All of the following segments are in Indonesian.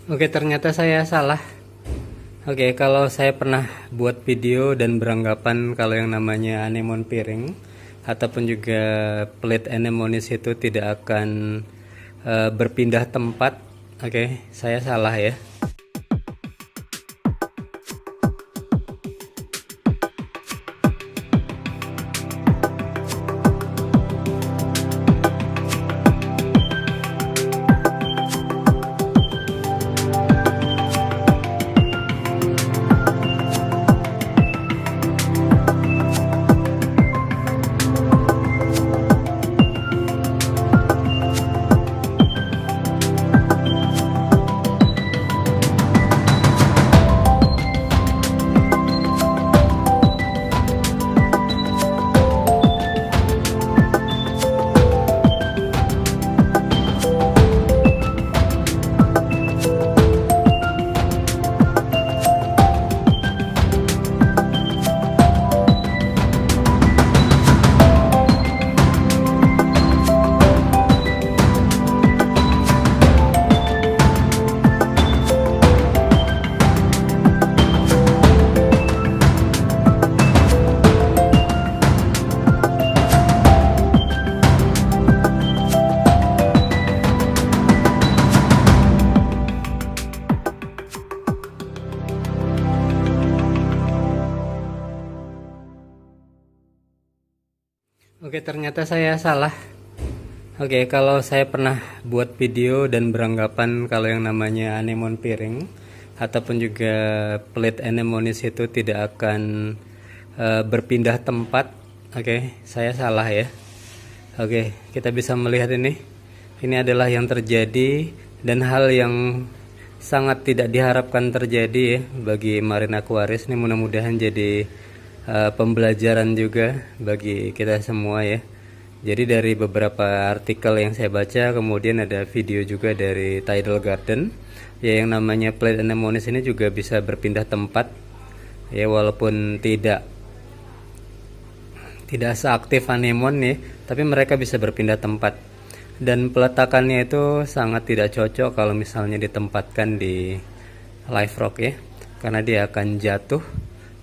Oke, ternyata saya salah. Oke, kalau saya pernah buat video dan beranggapan kalau yang namanya anemon piring ataupun juga pelit anemonis itu tidak akan berpindah tempat. Oke, saya salah ya. Oke, ternyata saya salah. Oke, kalau saya pernah buat video dan beranggapan kalau yang namanya anemon piring ataupun juga pelit anemonis itu tidak akan berpindah tempat. Oke, saya salah ya. Oke, kita bisa melihat ini. Ini adalah yang terjadi dan hal yang sangat tidak diharapkan terjadi ya bagi Marine Aquarius. Ini mudah-mudahan jadi pembelajaran juga bagi kita semua ya. Jadi dari beberapa artikel yang saya baca, kemudian ada video juga dari Tidal Garden ya, yang namanya pelit anemonis ini juga bisa berpindah tempat ya, walaupun tidak seaktif anemon ya, tapi mereka bisa berpindah tempat. Dan peletakannya itu sangat tidak cocok kalau misalnya ditempatkan di live rock ya, karena dia akan jatuh.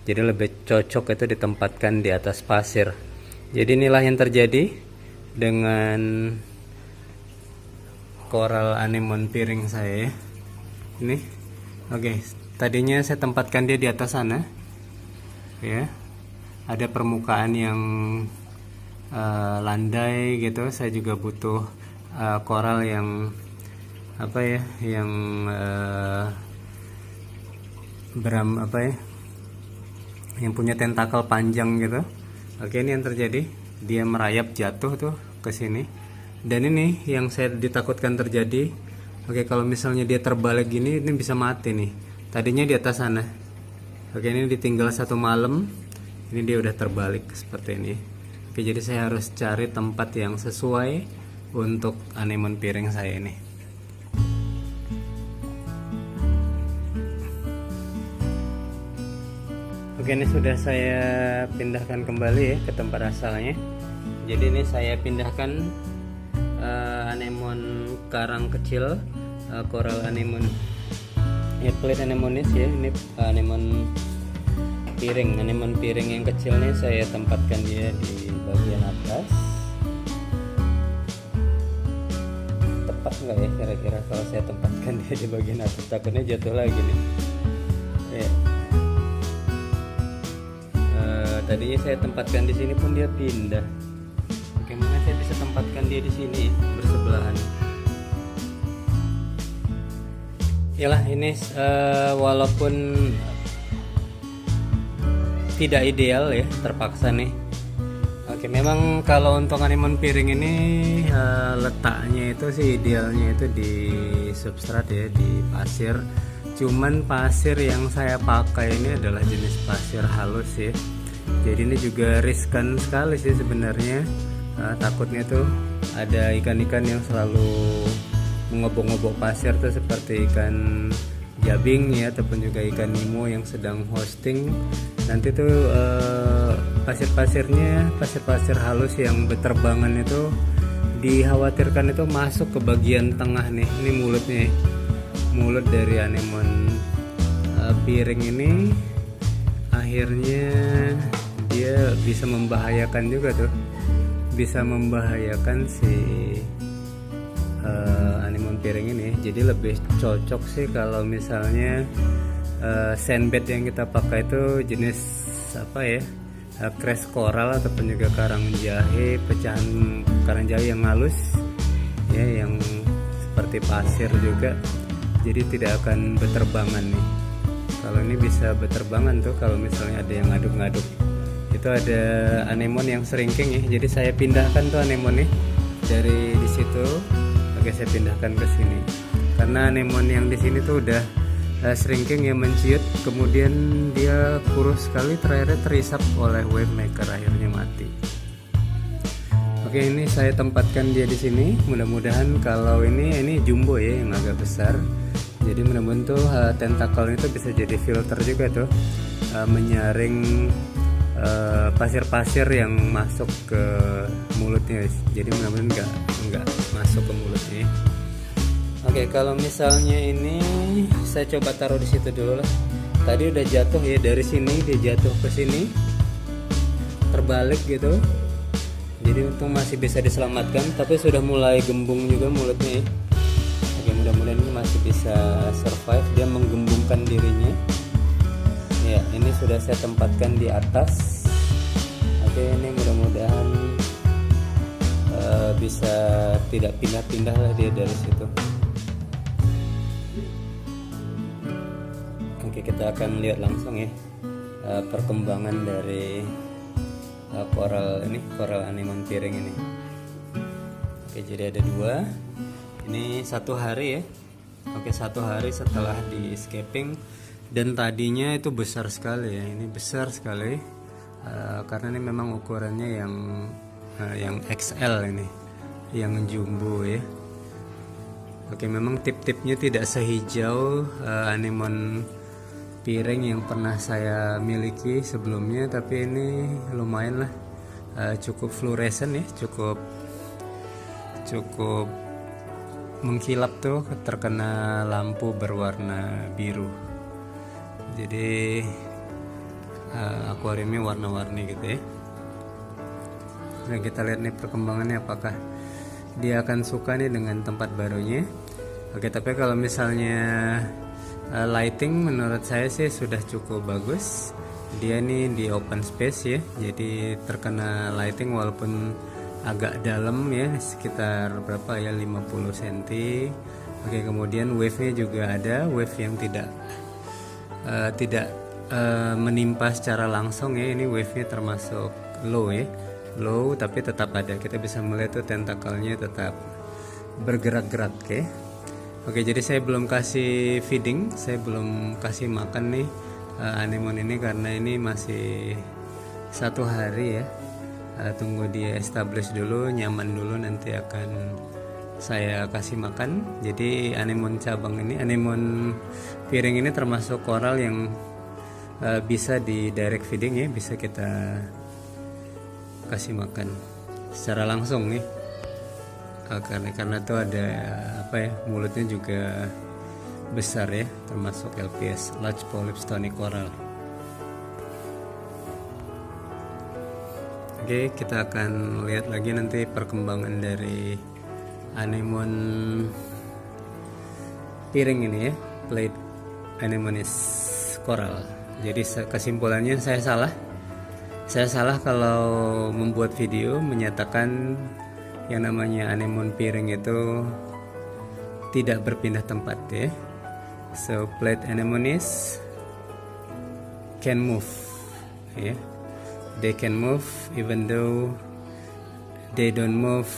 Jadi lebih cocok itu ditempatkan di atas pasir. Jadi inilah yang terjadi dengan koral anemon piring saya ya. Ini. Oke, tadinya saya tempatkan dia di atas sana. Ya. Ada permukaan yang landai gitu. Saya juga butuh koral yang apa ya, yang yang punya tentakel panjang gitu. Oke, ini yang terjadi, dia merayap jatuh tuh ke sini. Dan ini yang saya ditakutkan terjadi. Oke, kalau misalnya dia terbalik gini, ini bisa mati nih. Tadinya di atas sana. Oke, ini ditinggal satu malam, ini dia udah terbalik seperti ini. Oke, jadi saya harus cari tempat yang sesuai untuk anemon piring saya ini. Oke, ini sudah saya pindahkan kembali ya ke tempat asalnya. Jadi ini saya pindahkan anemon karang kecil, coral anemon ya, pelit anemonis ya. Ini anemon piring yang kecil nih, saya tempatkan dia di bagian atas. Tepat nggak ya kira-kira kalau saya tempatkan dia di bagian atas? Takutnya jatuh lagi nih ya. Tadinya saya tempatkan di sini pun dia pindah. Oke, mungkin saya bisa tempatkan dia di sini bersebelahan. Yalah, ini walaupun tidak ideal ya, terpaksa nih. Oke, memang kalau untuk anemon piring ini letaknya itu sih idealnya itu di substrat ya, di pasir. Cuman pasir yang saya pakai ini adalah jenis pasir halus ya. Jadi ini juga riskan sekali sih sebenarnya. Takutnya tuh ada ikan-ikan yang selalu mengobok-ngobok pasir tuh, seperti ikan jabing ya, ataupun juga ikan nemo yang sedang hosting. Nanti tuh pasir-pasir halus yang berterbangan itu dikhawatirkan itu masuk ke bagian tengah nih, ini mulutnya. mulut dari anemon piring ini akhirnya dia bisa membahayakan juga tuh, bisa membahayakan si anemon piring ini. Jadi lebih cocok sih kalau misalnya sandbed yang kita pakai itu jenis apa ya, crash coral ataupun juga karang jahe, pecahan karang jahe yang halus ya, yang seperti pasir juga, jadi tidak akan beterbangan nih. Kalau ini bisa beterbangan tuh kalau misalnya ada yang ngaduk-ngaduk. Itu ada anemon yang shrinking ya, jadi saya pindahkan tuh anemon nih dari di situ. Oke, saya pindahkan ke sini karena anemon yang di sini tuh udah shrinking ya, menciut, kemudian dia kurus sekali, terakhirnya terisap oleh wave maker, akhirnya mati. Oke, ini saya tempatkan dia di sini. Mudah-mudahan kalau ini jumbo ya, yang agak besar. Jadi mudah-mudahan tuh tentakel itu bisa jadi filter juga tuh, menyaring pasir-pasir yang masuk ke mulutnya. Jadi mudah-mudahan nggak masuk ke mulutnya. Oke, kalau misalnya ini saya coba taruh di situ dulu lah. Tadi udah jatuh ya, dari sini dia jatuh ke sini, terbalik gitu. Jadi untung masih bisa diselamatkan, tapi sudah mulai gembung juga mulutnya ya. Oke, mudah-mudahan ini masih bisa survive. Dia menggembungkan dirinya. Ya, ini sudah saya tempatkan di atas. Oke, ini mudah-mudahan bisa tidak pindah-pindah lah dia dari situ. Oke, kita akan lihat langsung ya perkembangan dari coral anemon piring ini. Oke, jadi ada 2. Ini 1 hari ya. Oke, 1 hari setelah di escaping, dan tadinya itu besar sekali ya. Ini besar sekali karena ini memang ukurannya yang XL ini, yang jumbo ya. Oke, memang tip-tipnya tidak sehijau anemon piring yang pernah saya miliki sebelumnya, tapi ini lumayan lah, cukup fluoresen ya, cukup mengkilap tuh terkena lampu berwarna biru. Jadi akuariumnya warna-warni gitu ya. Nah, kita lihat nih perkembangannya, apakah dia akan suka nih dengan tempat barunya. Oke, tapi kalau misalnya lighting menurut saya sih sudah cukup bagus. Dia nih di open space ya, jadi terkena lighting walaupun agak dalam ya, sekitar berapa ya, 50 cm. Oke, kemudian wave-nya juga ada, wave yang tidak menimpa secara langsung ya. Ini wave-nya termasuk low ya, low tapi tetap ada, kita bisa melihat tuh tentakelnya tetap bergerak-gerak ya. Oke, jadi saya belum kasih feeding, saya belum kasih makan nih anemon ini karena ini masih 1 hari ya. Tunggu dia establish dulu, nyaman dulu, nanti akan saya kasih makan. Jadi anemon cabang ini, anemon piring ini termasuk koral yang bisa di direct feeding ya, bisa kita kasih makan secara langsung nih. Karena itu ada apa ya, mulutnya juga besar ya, termasuk LPS, large polyp stony coral. Oke, kita akan lihat lagi nanti perkembangan dari anemon piring ini ya, plate anemonis coral. Jadi kesimpulannya saya salah kalau membuat video menyatakan yang namanya anemon piring itu tidak berpindah tempat ya. So plate anemones can move ya. They can move even though they don't move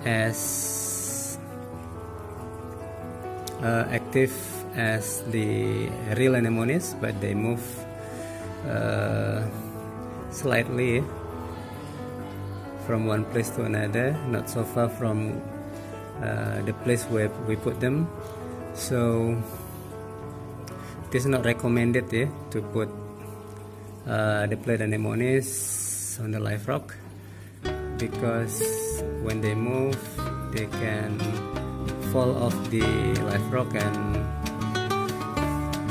as active as the real anemones, but they move slightly from one place to another, not so far from the place where we put them. So it is not recommended to put the plate anemones on the live rock, because when they move they can fall off the live rock and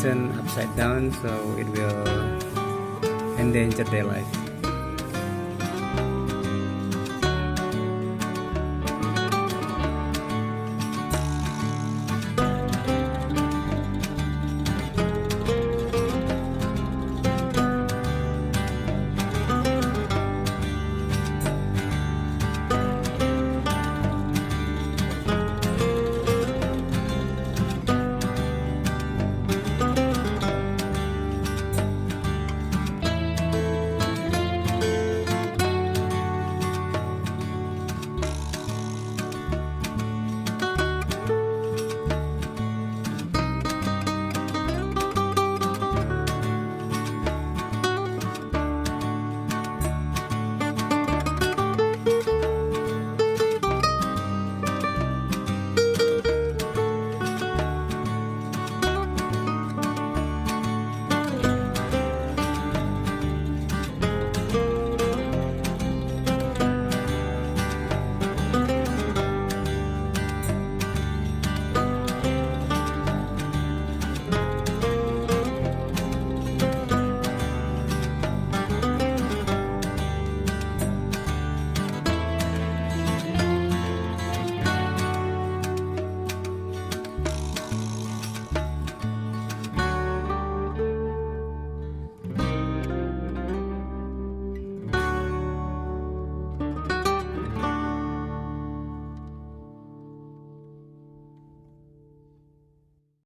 turn upside down, so it will endanger their life.